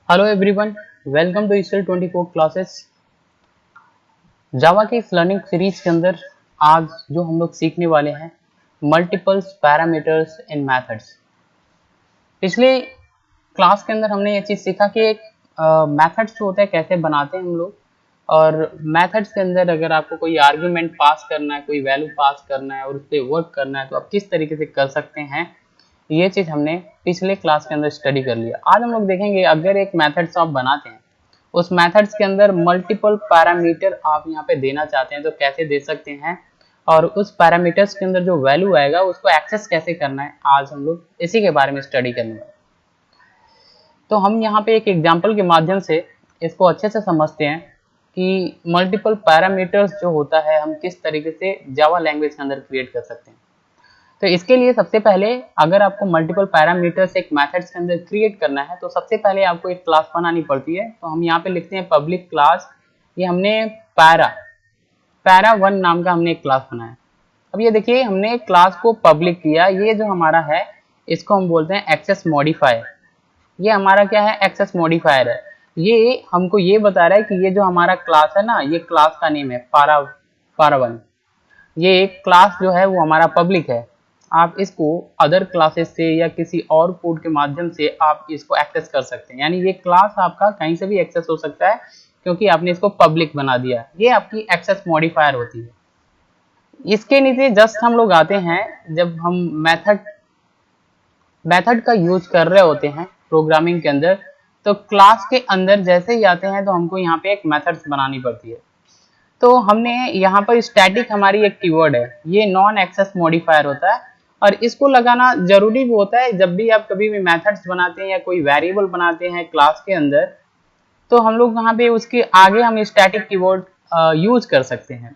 Hello everyone, welcome to ईस्टल 24 classes. Java की इस लर्निंग सीरीज के अंदर आज जो हम लोग सीखने वाले हैं मल्टीपल्स पैरामीटर्स इन मेथड्स। पिछले क्लास के अंदर हमने ये चीज़ सीखा कि एक मेथड्स जो होता है कैसे बनाते हैं हम लोग, और मेथड्स के अंदर अगर आपको कोई आर्ग्यूमेंट पास करना है, कोई वैल्यू पास करना है और उस पर वर्क करना है तो आप किस तरीके से कर सकते हैं, ये चीज़ हमने पिछले क्लास के अंदर स्टडी कर लिया। आज हम लोग देखेंगे अगर एक मेथड्स आप बनाते हैं, उस मेथड्स के अंदर मल्टीपल पैरामीटर आप यहाँ पे देना चाहते हैं तो कैसे दे सकते हैं, और उस पैरामीटर्स के अंदर जो वैल्यू आएगा उसको एक्सेस कैसे करना है। आज हम लोग इसी के बारे में स्टडी करेंगे। तो हम यहाँ पे एक एग्जांपल के माध्यम से इसको अच्छे से समझते हैं कि मल्टीपल पैरामीटर्स जो होता है हम किस तरीके से जावा लैंग्वेज के अंदर क्रिएट कर सकते हैं। तो इसके लिए सबसे पहले अगर आपको मल्टीपल पैरामीटर्स एक मेथड्स के अंदर क्रिएट करना है तो सबसे पहले आपको एक क्लास बनानी पड़ती है। तो हम यहाँ पे लिखते हैं पब्लिक क्लास। ये हमने पैरा 1 नाम का हमने एक क्लास बनाया। अब ये देखिए हमने क्लास को पब्लिक किया। ये जो हमारा है इसको हम बोलते हैं एक्सेस मॉडिफायर। ये हमारा क्या है, एक्सेस मॉडिफायर है। ये हमको ये बता रहा है कि ये जो हमारा क्लास है ना, ये क्लास का नेम है पारा 1। ये एक क्लास जो है वो हमारा पब्लिक है। आप इसको अदर क्लासेस से या किसी और कोड के माध्यम से आप इसको एक्सेस कर सकते हैं। यानी ये क्लास आपका कहीं से भी एक्सेस हो सकता है क्योंकि आपने इसको पब्लिक बना दिया। ये आपकी एक्सेस मॉडिफायर होती है। इसके नीचे जस्ट हम लोग आते हैं जब हम मेथड का यूज कर रहे होते हैं प्रोग्रामिंग के अंदर, तो क्लास के अंदर जैसे ही आते हैं तो हमको यहाँ पे एक मेथड्स बनानी पड़ती है। तो हमने यहाँ पर स्टैटिक हमारी एक कीवर्ड है, ये नॉन एक्सेस मॉडिफायर होता है और इसको लगाना जरूरी भी होता है जब भी आप कभी भी मेथड्स बनाते हैं या कोई वेरिएबल बनाते हैं क्लास के अंदर। तो हम लोग यहाँ पे उसके आगे हम स्टैटिक कीवर्ड यूज कर सकते हैं।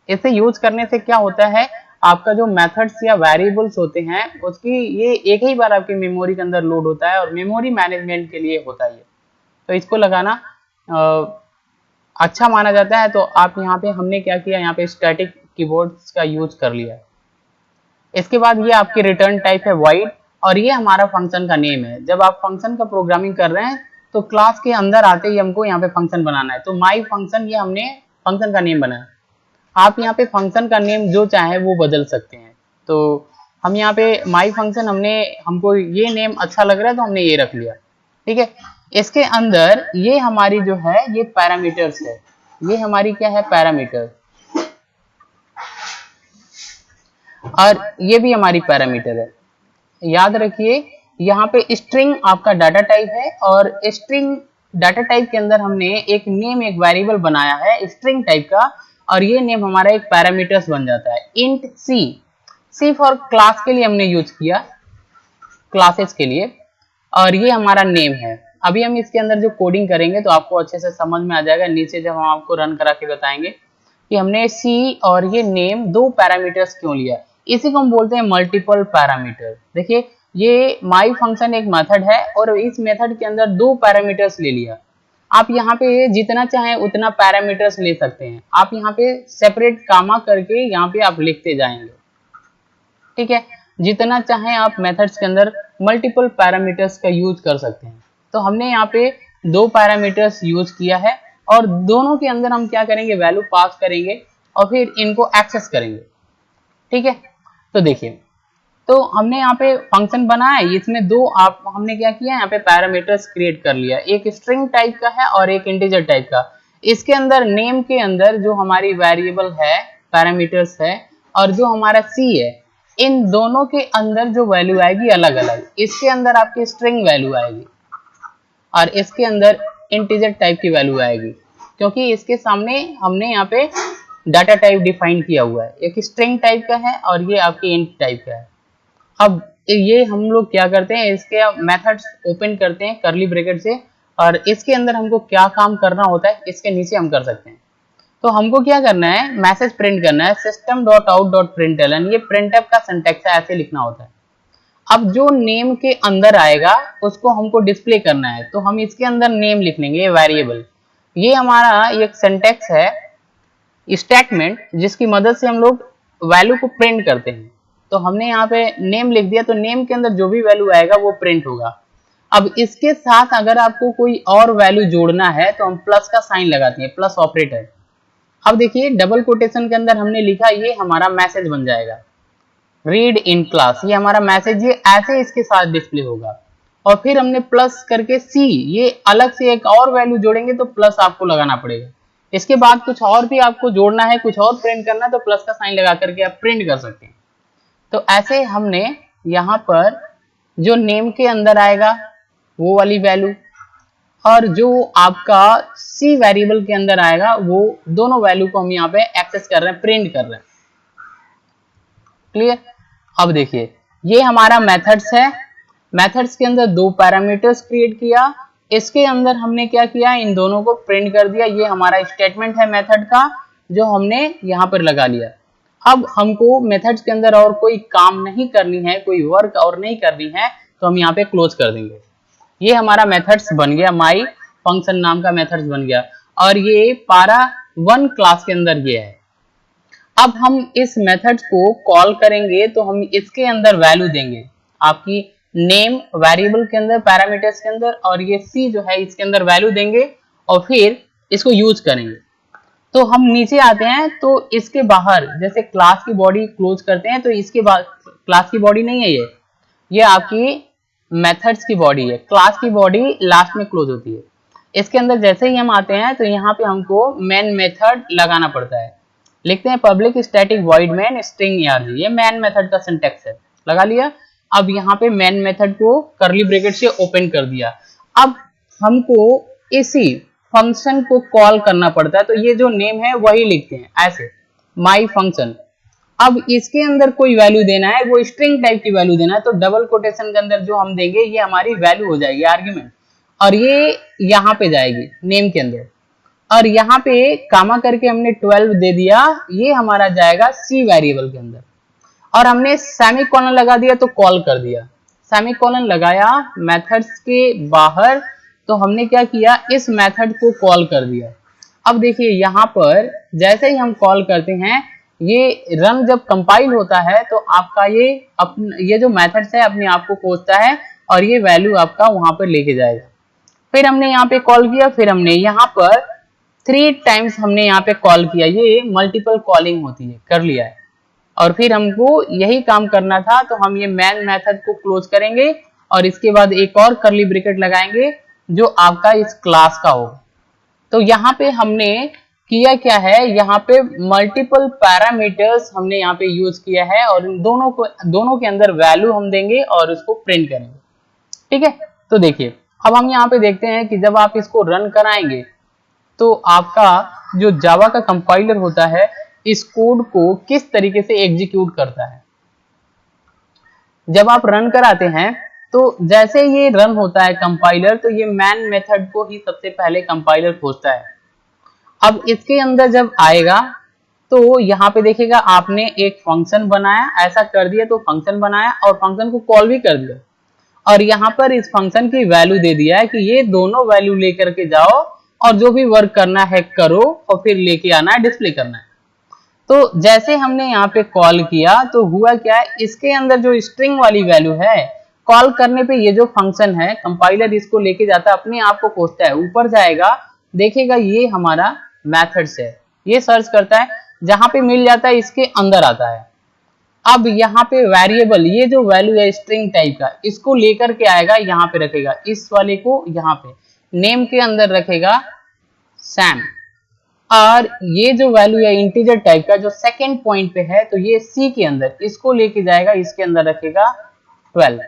इसे यूज करने से क्या होता है, आपका जो मेथड्स या वेरिएबल्स होते हैं उसकी ये एक ही बार आपकी मेमोरी के अंदर लोड होता है और मेमोरी मैनेजमेंट के लिए होता है। तो इसको लगाना अच्छा माना जाता है। तो आप यहाँ पे हमने क्या किया, यहाँ पे स्टैटिक कीवर्ड्स का यूज कर लिया। इसके बाद ये आपकी रिटर्न टाइप है void और ये हमारा फंक्शन का नेम है। जब आप फंक्शन का प्रोग्रामिंग कर रहे हैं तो क्लास के अंदर आते ही हमको यहाँ पे फंक्शन बनाना है। तो माई फंक्शन, ये हमने फंक्शन का नेम बनाया। आप यहाँ पे फंक्शन का नेम जो चाहे वो बदल सकते हैं। तो हम यहाँ पे माई फंक्शन हमको ये नेम अच्छा लग रहा है तो हमने ये रख लिया। ठीक है, इसके अंदर ये हमारी जो है ये पैरामीटर्स है। ये हमारी क्या है, पैरामीटर, और ये भी हमारी पैरामीटर है। याद रखिए यहाँ पे स्ट्रिंग आपका डाटा टाइप है और स्ट्रिंग डाटा टाइप के अंदर हमने एक नेम, एक वेरिएबल बनाया है स्ट्रिंग टाइप का, और ये नेम हमारा एक पैरामीटर्स बन जाता है। इंट सी फॉर क्लास के लिए हमने यूज किया, क्लासेस के लिए, और ये हमारा नेम है। अभी हम इसके अंदर जो कोडिंग करेंगे तो आपको अच्छे से समझ में आ जाएगा। नीचे जब हम आपको रन करा के बताएंगे कि हमने सी और ये नेम दो पैरामीटर्स क्यों लिया। इसी को हम बोलते हैं मल्टीपल पैरामीटर। देखिए ये माई फंक्शन एक मेथड है और इस मेथड के अंदर दो पैरामीटर्स ले लिया। आप यहाँ पे जितना चाहें उतना पैरामीटर्स ले सकते हैं। आप यहाँ पे सेपरेट कामा करके यहाँ पे आप लिखते जाएंगे। ठीक है, जितना चाहें आप मेथड्स के अंदर मल्टीपल पैरामीटर्स का यूज कर सकते हैं। तो हमने यहाँ पे दो पैरामीटर्स यूज किया है और दोनों के अंदर हम क्या करेंगे, वैल्यू पास करेंगे और फिर इनको एक्सेस करेंगे। ठीक है, तो देखिए, तो हमने यहाँ पे फंक्शन बनाया है, इसमें दो हमने क्या किया, यहाँ पे पैरामीटर्स क्रिएट कर लिया। एक स्ट्रिंग टाइप का है और एक इंटीजर टाइप का। इसके अंदर नेम के अंदर जो हमारी वेरिएबल है पैरामीटर्स है और जो हमारा सी है, इन दोनों के अंदर जो वैल्यू आएगी अलग अलग। इसके अंदर आपकी स्ट्रिंग वैल्यू आएगी और इसके अंदर इंटीजर टाइप की वैल्यू आएगी, क्योंकि इसके सामने हमने यहाँ पे डाटा टाइप डिफाइन किया हुआ है। एक स्ट्रिंग टाइप का है और ये आपकी इंट टाइप का है। अब ये हम लोग क्या करते हैं, इसके मेथड्स ओपन करते हैं करली ब्रैकेट से, और इसके अंदर हमको क्या काम करना होता है इसके नीचे हम कर सकते हैं। तो हमको क्या करना है, मैसेज प्रिंट करना है system.out.println। ये printf का सिंटैक्स है, ऐसे लिखना होता है। अब जो नेम के अंदर आएगा उसको हमको डिस्प्ले करना है, तो हम इसके अंदर नेम लिख लेंगे, ये वेरिएबल। ये हमारा एक सिंटैक्स है, स्टेटमेंट, जिसकी मदद से हम लोग वैल्यू को प्रिंट करते हैं। तो हमने यहाँ पे नेम लिख दिया, तो नेम के अंदर जो भी वैल्यू आएगा वो प्रिंट होगा। अब इसके साथ अगर आपको कोई और वैल्यू जोड़ना है तो हम प्लस का साइन लगाते हैं, प्लस ऑपरेटर। अब देखिए डबल कोटेशन के अंदर हमने लिखा, ये हमारा मैसेज बन जाएगा, रीड इन क्लास, ये हमारा मैसेज ये ऐसे इसके साथ डिस्प्ले होगा। और फिर हमने प्लस करके सी, ये अलग से एक और वैल्यू जोड़ेंगे तो प्लस आपको लगाना पड़ेगा। इसके बाद कुछ और भी आपको जोड़ना है, कुछ और प्रिंट करना है तो प्लस का साइन लगा करके आप प्रिंट कर सकते हैं। तो ऐसे हमने यहाँ पर जो नेम के अंदर आएगा वो वाली वैल्यू, और जो आपका सी वेरिएबल के अंदर आएगा वो दोनों वैल्यू को हम यहाँ पे एक्सेस कर रहे हैं, प्रिंट कर रहे हैं। क्लियर? अब देखिए ये हमारा मेथड्स है। मेथड्स के अंदर दो पैरामीटर्स क्रिएट किया, इसके अंदर हमने क्या किया, इन दोनों को प्रिंट कर दिया। ये हमारा स्टेटमेंट है मेथड का जो हमने यहाँ पर लगा लिया। अब हमको मेथड्स के अंदर और कोई काम नहीं करनी है, कोई वर्क और नहीं करनी है, तो हम यहाँ पे क्लोज कर देंगे। ये हमारा मेथड्स बन गया, माई फंक्शन नाम का मेथड्स बन गया, और ये para1 क्लास के अंदर ये है। अब हम इस मेथड को कॉल करेंगे तो हम इसके अंदर वैल्यू देंगे, आपकी नेम वेरिएबल के अंदर पैरामीटर्स के अंदर, और ये सी जो है इसके अंदर वैल्यू देंगे और फिर इसको यूज करेंगे। तो हम नीचे आते हैं तो इसके बाहर जैसे क्लास की बॉडी क्लोज करते हैं, तो इसके बाद क्लास की बॉडी नहीं है ये आपकी मेथड्स की बॉडी है। क्लास की बॉडी लास्ट में क्लोज होती है। इसके अंदर जैसे ही हम आते हैं तो यहाँ पे हमको मेन मेथड लगाना पड़ता है। लिखते हैं public static void main string arg, ये मेन मेथड का सिंटैक्स है, लगा लिया। अब यहाँ पे मेन मेथड को करली ब्रैकेट से ओपन कर दिया। अब हमको इसी फंक्शन को कॉल करना पड़ता है, तो ये जो नेम है वही लिखते हैं ऐसे, माई फंक्शन। अब इसके अंदर कोई वैल्यू देना है, वो स्ट्रिंग टाइप की वैल्यू देना है, तो डबल कोटेशन के अंदर जो हम देंगे ये हमारी वैल्यू हो जाएगी, आर्ग्यूमेंट, और ये यहाँ पे जाएगी नेम के अंदर। और यहाँ पे कामा करके हमने 12 दे दिया, ये हमारा जाएगा सी वेरिएबल के अंदर। और हमने सेमीकोलन लगा दिया तो कॉल कर दिया, सेमीकोलन लगाया मेथड्स के बाहर, तो हमने क्या किया, इस मेथड को कॉल कर दिया। अब देखिए यहाँ पर जैसे ही हम कॉल करते हैं, ये रन जब कंपाइल होता है तो आपका ये जो मेथड्स है अपने आप को खोजता है और ये वैल्यू आपका वहां पर लेके जाएगा। फिर हमने यहाँ पे कॉल किया, फिर हमने यहाँ पर 3 टाइम्स हमने यहाँ पे कॉल किया, ये मल्टीपल कॉलिंग होती है, कर लिया है। और फिर हमको यही काम करना था, तो हम ये मैन मेथड को क्लोज करेंगे और इसके बाद एक और करली ब्रैकेट लगाएंगे जो आपका इस क्लास का होगा। तो यहाँ पे हमने किया क्या है, यहाँ पे मल्टीपल पैरामीटर्स हमने यहाँ पे यूज किया है, और इन दोनों के अंदर वैल्यू हम देंगे और उसको प्रिंट करेंगे। ठीक है, तो देखिए अब हम यहाँ पे देखते हैं कि जब आप इसको रन कराएंगे तो आपका जो जावा का कंपाइलर होता है इस कोड को किस तरीके से एग्जीक्यूट करता है। जब आप रन कराते हैं तो जैसे ये रन होता है कंपाइलर, तो ये मैन मेथड को ही सबसे पहले कंपाइलर खोजता है। अब इसके अंदर जब आएगा तो यहाँ पे देखिएगा आपने एक फंक्शन बनाया, ऐसा कर दिया तो फंक्शन बनाया और फंक्शन को कॉल भी कर दिया, और यहाँ पर इस फंक्शन की वैल्यू दे दिया है कि ये दोनों वैल्यू लेकर के जाओ और जो भी वर्क करना है करो और फिर लेके आना है, डिस्प्ले करना है। तो जैसे हमने यहाँ पे कॉल किया तो हुआ क्या है, इसके अंदर जो स्ट्रिंग वाली वैल्यू है, कॉल करने पे ये जो फंक्शन है कंपाइलर इसको लेके जाता है, अपने आप को खोजता है, ऊपर जाएगा देखेगा ये हमारा मेथड्स है, ये सर्च करता है, जहां पे मिल जाता है इसके अंदर आता है। अब यहाँ पे वेरिएबल, ये जो वैल्यू है स्ट्रिंग टाइप का, इसको लेकर के आएगा, यहाँ पे रखेगा, इस वाले को यहाँ पे नेम के अंदर रखेगा सैम, और ये जो वैल्यू है इंटीजर टाइप का जो सेकंड पॉइंट पे है, तो ये सी के अंदर इसको लेके जाएगा, इसके अंदर रखेगा 12।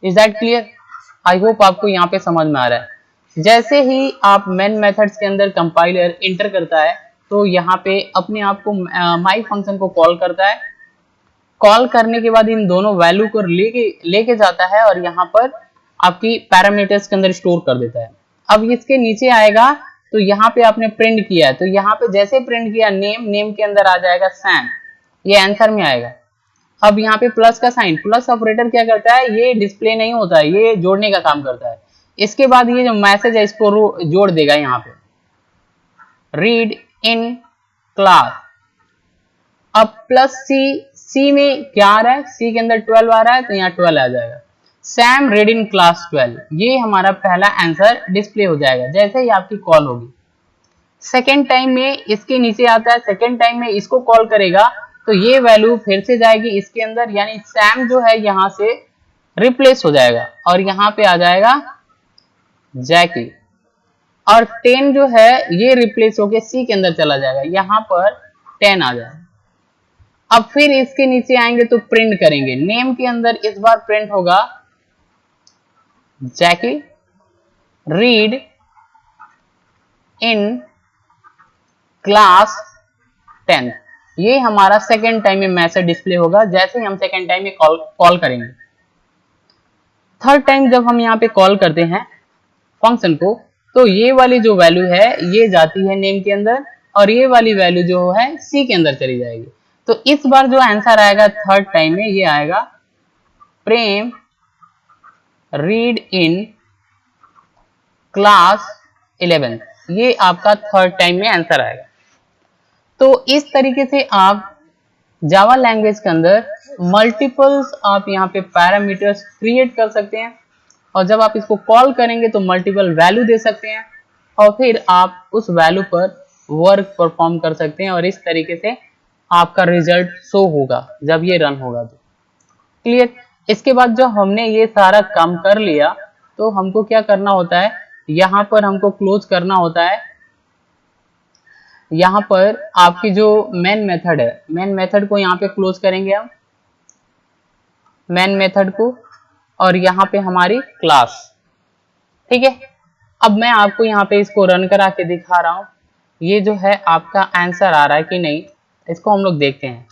Is that clear? I hope आपको यहाँ पे समझ में आ रहा है। जैसे ही आप मेन मेथड्स के अंदर कंपाइलर इंटर करता है तो यहाँ पे अपने आप को माई फंक्शन को कॉल करता है, कॉल करने के बाद इन दोनों वैल्यू को लेके जाता है और यहाँ पर आपकी पैरामीटर्स के अंदर स्टोर कर देता है। अब इसके नीचे आएगा तो यहाँ पे आपने प्रिंट किया है, तो यहाँ पे जैसे प्रिंट किया नेम के अंदर आ जाएगा सैम, ये आंसर में आएगा। अब यहाँ पे प्लस का साइन, प्लस ऑपरेटर क्या करता है, ये डिस्प्ले नहीं होता है, ये जोड़ने का काम करता है। इसके बाद ये जो मैसेज है इसको जोड़ देगा यहाँ पे, रीड इन क्लास। अब प्लस सी में क्या आ रहा है, सी के अंदर 12 आ रहा है तो यहाँ 12 आ जाएगा। सैम रेड इन क्लास 12, ये हमारा पहला आंसर डिस्प्ले हो जाएगा जैसे ही आपकी कॉल होगी। सेकेंड टाइम में इसके नीचे आता है, सेकेंड टाइम में इसको कॉल करेगा तो ये वैल्यू फिर से जाएगी इसके अंदर, यानी सैम जो है यहाँ से रिप्लेस हो जाएगा और यहाँ पे आ जाएगा जैकी, और 10 जो है ये रिप्लेस होके सी के अंदर चला जाएगा, यहाँ पर 10 आ जाएगा। अब फिर इसके नीचे आएंगे तो प्रिंट करेंगे, नेम के अंदर इस बार प्रिंट होगा जैकी रीड इन क्लास 10, ये हमारा सेकेंड टाइम में मैसेज डिस्प्ले होगा जैसे ही हम सेकेंड टाइम में कॉल करेंगे। थर्ड टाइम जब हम यहाँ पे कॉल करते हैं फंक्शन को तो ये वाली जो वैल्यू है ये जाती है नेम के अंदर और ये वाली वैल्यू जो है सी के अंदर चली जाएगी। तो इस बार जो आंसर आएगा थर्ड टाइम में ये आएगा प्रेम रीड इन क्लास 11, ये आपका थर्ड टाइम में आंसर आएगा। तो इस तरीके से आप जावा लैंग्वेज के अंदर मल्टीपल्स आप यहाँ पे पैरामीटर्स क्रिएट कर सकते हैं और जब आप इसको कॉल करेंगे तो मल्टीपल वैल्यू दे सकते हैं और फिर आप उस वैल्यू पर वर्क परफॉर्म कर सकते हैं और इस तरीके से आपका रिजल्ट शो होगा जब ये रन होगा तो। क्लियर। इसके बाद जो हमने ये सारा काम कर लिया तो हमको क्या करना होता है, यहाँ पर हमको क्लोज करना होता है। यहाँ पर आपकी जो मेन मेथड है, मेन मेथड को यहाँ पे क्लोज करेंगे हम मेन मेथड को, और यहाँ पे हमारी क्लास, ठीक है। अब मैं आपको यहाँ पे इसको रन करा के दिखा रहा हूँ, ये जो है आपका आंसर आ रहा है कि नहीं इसको हम लोग देखते हैं।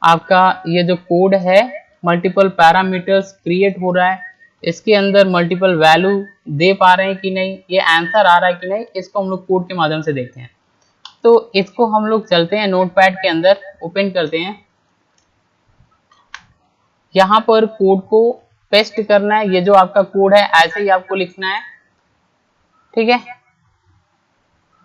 आपका ये जो कोड है मल्टीपल पैरामीटर्स क्रिएट हो रहा है, इसके अंदर मल्टीपल वैल्यू दे पा रहे हैं कि नहीं, ये आंसर आ रहा है कि नहीं, इसको हम लोग कोड के माध्यम से देखते हैं। तो इसको हम लोग चलते हैं नोटपैड के अंदर, ओपन करते हैं, यहाँ पर कोड को पेस्ट करना है। ये जो आपका कोड है ऐसे ही आपको लिखना है, ठीक है,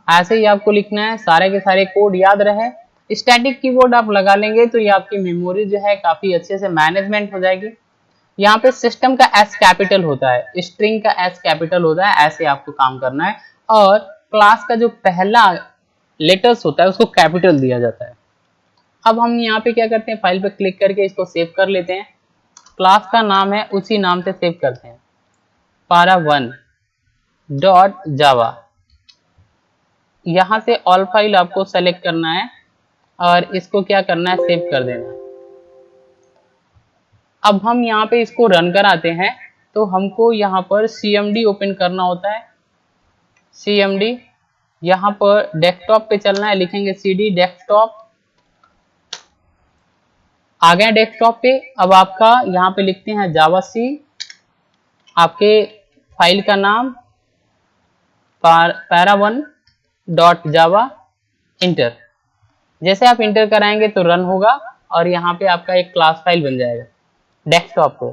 ऐसे ही आपको लिखना है, सारे के सारे कोड याद रहे। स्टैटिक कीवर्ड आप लगा लेंगे तो ये आपकी मेमोरी जो है काफी अच्छे से मैनेजमेंट हो जाएगी। यहाँ पे सिस्टम का एस कैपिटल होता है, स्ट्रिंग का एस कैपिटल होता है, ऐसे आपको काम करना है। और क्लास का जो पहला लेटर्स होता है उसको कैपिटल दिया जाता है। अब हम यहाँ पे क्या करते हैं, फाइल पे क्लिक करके इसको सेव कर लेते हैं। क्लास का नाम है उसी नाम से सेव करते हैं, para1.java। यहाँ से ऑल फाइल आपको सेलेक्ट करना है और इसको क्या करना है, सेव कर देना है। अब हम यहाँ पे इसको रन कराते हैं तो हमको यहाँ पर cmd ओपन करना होता है, cmd, यहाँ पर डेस्कटॉप पे चलना है, लिखेंगे cd डेस्कटॉप, आ गया डेस्कटॉप पे। अब आपका यहाँ पे लिखते हैं जावासी, आपके फाइल का नाम para1.java, इंटर। जैसे आप इंटर कराएंगे तो रन होगा और यहाँ पे आपका एक क्लास फाइल बन जाएगा डेस्कटॉप पे।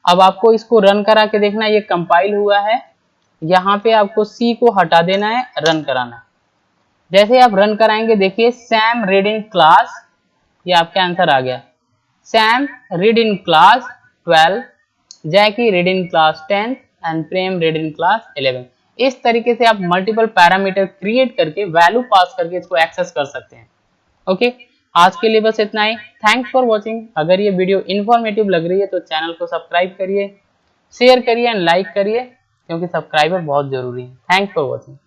अब आपको इसको रन करा के देखना है, ये कंपाइल हुआ है, यहाँ पे आपको सी को हटा देना है, रन कराना है। जैसे आप रन कराएंगे देखिए सैम रीड इन क्लास, ये आपका आंसर आ गया, Sam read in class 12, Jackie read in class 10 and Prem read in class 11। इस तरीके से आप मल्टीपल पैरामीटर क्रिएट करके वैल्यू पास करके इसको एक्सेस कर सकते हैं। ओके, आज के लिए बस इतना ही। Thanks for watching. अगर ये वीडियो इन्फॉर्मेटिव लग रही है तो चैनल को सब्सक्राइब करिए, शेयर करिए एंड लाइक करिए, क्योंकि सब्सक्राइबर बहुत जरूरी है। Thanks for watching.